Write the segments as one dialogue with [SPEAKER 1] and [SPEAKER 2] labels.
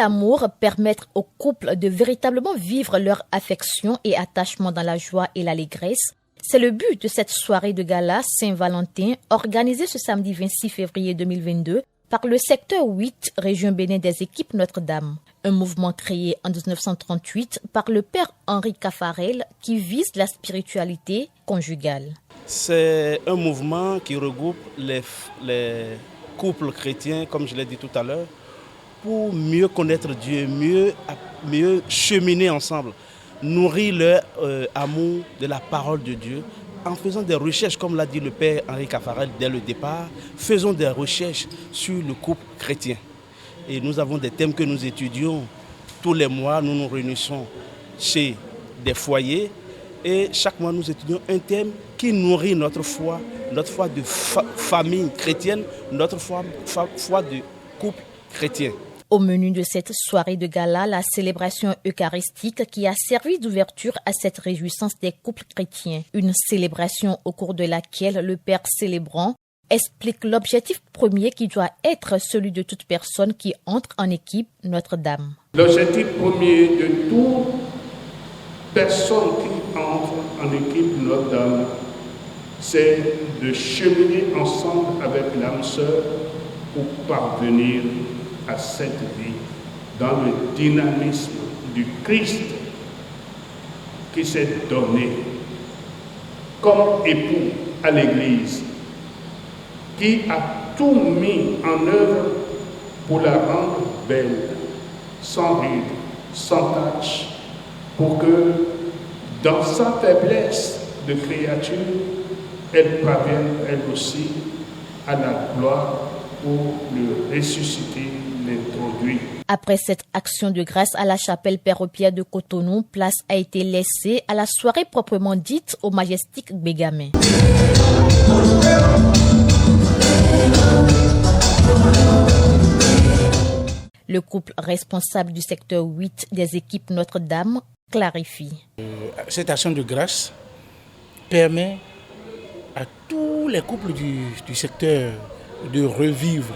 [SPEAKER 1] l'amour, permettre aux couples de véritablement vivre leur affection et attachement dans la joie et l'allégresse, c'est le but de cette soirée de gala Saint-Valentin organisée ce samedi 26 février 2022 par le secteur 8, région Bénin des équipes Notre-Dame. Un mouvement créé en 1938 par le père Henri Caffarel qui vise la spiritualité conjugale.
[SPEAKER 2] C'est un mouvement qui regroupe les couples chrétiens, comme je l'ai dit tout à l'heure, pour mieux connaître Dieu, mieux cheminer ensemble, nourrir leur amour de la parole de Dieu, en faisant des recherches, comme l'a dit le père Henri Caffarel dès le départ, faisons des recherches sur le couple chrétien. Et nous avons des thèmes que nous étudions tous les mois, nous nous réunissons chez des foyers et chaque mois nous étudions un thème qui nourrit notre foi de famille chrétienne, notre foi de couple chrétien.
[SPEAKER 1] Au menu de cette soirée de gala, la célébration eucharistique qui a servi d'ouverture à cette réjouissance des couples chrétiens. Une célébration au cours de laquelle le père célébrant explique l'objectif premier qui doit être celui de toute personne qui entre en équipe Notre-Dame.
[SPEAKER 3] L'objectif premier de toute personne qui entre en équipe Notre-Dame, c'est de cheminer ensemble avec l'âme sœur pour parvenir à cette vie dans le dynamisme du Christ qui s'est donné comme époux à l'Église, qui a tout mis en œuvre pour la rendre belle, sans ride, sans tache, pour que dans sa faiblesse de créature, elle parvienne elle aussi à la gloire pour le ressusciter, l'introduire.
[SPEAKER 1] Après cette action de grâce à la chapelle Père-Pierre de Cotonou, place a été laissée à la soirée proprement dite au Majestic Bégamin. Le couple responsable du secteur 8 des équipes Notre-Dame clarifie.
[SPEAKER 4] Cette action de grâce permet à tous les couples du secteur de revivre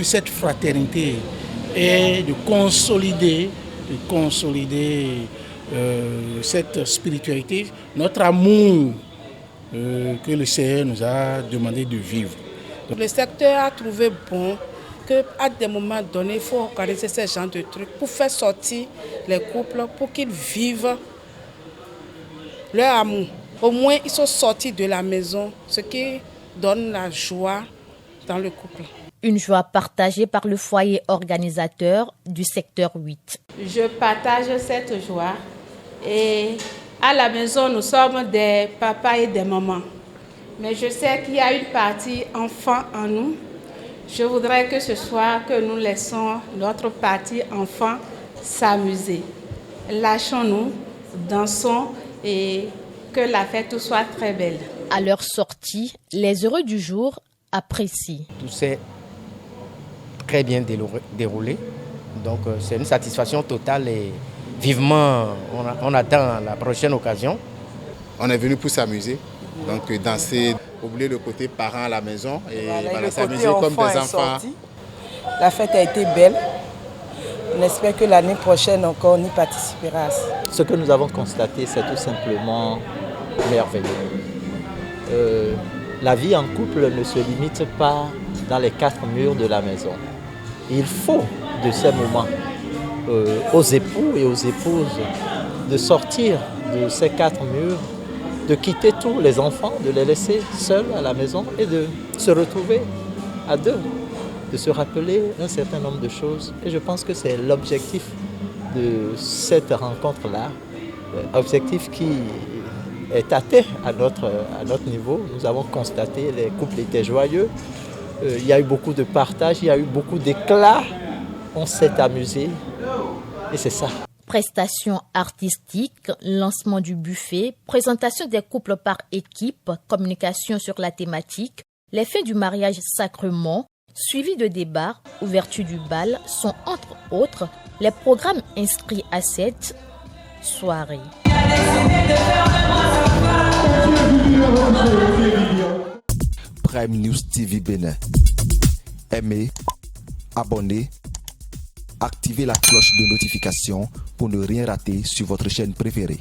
[SPEAKER 4] cette fraternité et de consolider cette spiritualité, notre amour que le Seigneur nous a demandé de vivre.
[SPEAKER 5] Le secteur a trouvé bon qu'à des moments donnés, il faut organiser ce genre de trucs pour faire sortir les couples, pour qu'ils vivent leur amour. Au moins, ils sont sortis de la maison, ce qui donne la joie dans le couple.
[SPEAKER 1] Une joie partagée par le foyer organisateur du secteur 8.
[SPEAKER 6] Je partage cette joie et à la maison, nous sommes des papas et des mamans. Mais je sais qu'il y a une partie enfant en nous. Je voudrais que ce soir, que nous laissons notre partie enfant s'amuser. Lâchons-nous, dansons et que la fête soit très belle.
[SPEAKER 1] À leur sortie, les heureux du jour apprécient.
[SPEAKER 7] Tout s'est très bien déroulé. Donc c'est une satisfaction totale et vivement on attend la prochaine occasion.
[SPEAKER 8] On est venu pour s'amuser, donc danser, oublier le côté parents à la maison et voilà, s'amuser comme des enfants.
[SPEAKER 5] La fête a été belle. On espère que l'année prochaine encore on y participera.
[SPEAKER 9] Ce que nous avons constaté, c'est tout simplement merveilleux. La vie en couple ne se limite pas dans les quatre murs de la maison. Il faut de ces moments aux époux et aux épouses de sortir de ces quatre murs, de quitter tous les enfants, de les laisser seuls à la maison et de se retrouver à deux, de se rappeler un certain nombre de choses. Et je pense que c'est l'objectif de cette rencontre-là, objectif qui est atteint à notre niveau. Nous avons constaté les couples étaient joyeux, il y a eu beaucoup de partage, il y a eu beaucoup d'éclats, on s'est amusé et c'est ça.
[SPEAKER 1] Prestations artistiques, lancement du buffet, présentation des couples par équipe, communication sur la thématique, les faits du mariage sacrement, suivi de débats, ouverture du bal sont entre autres les programmes inscrits à cette soirée.
[SPEAKER 10] Prime News TV Bénin. Aimez, abonnez, activez la cloche de notification pour ne rien rater sur votre chaîne préférée.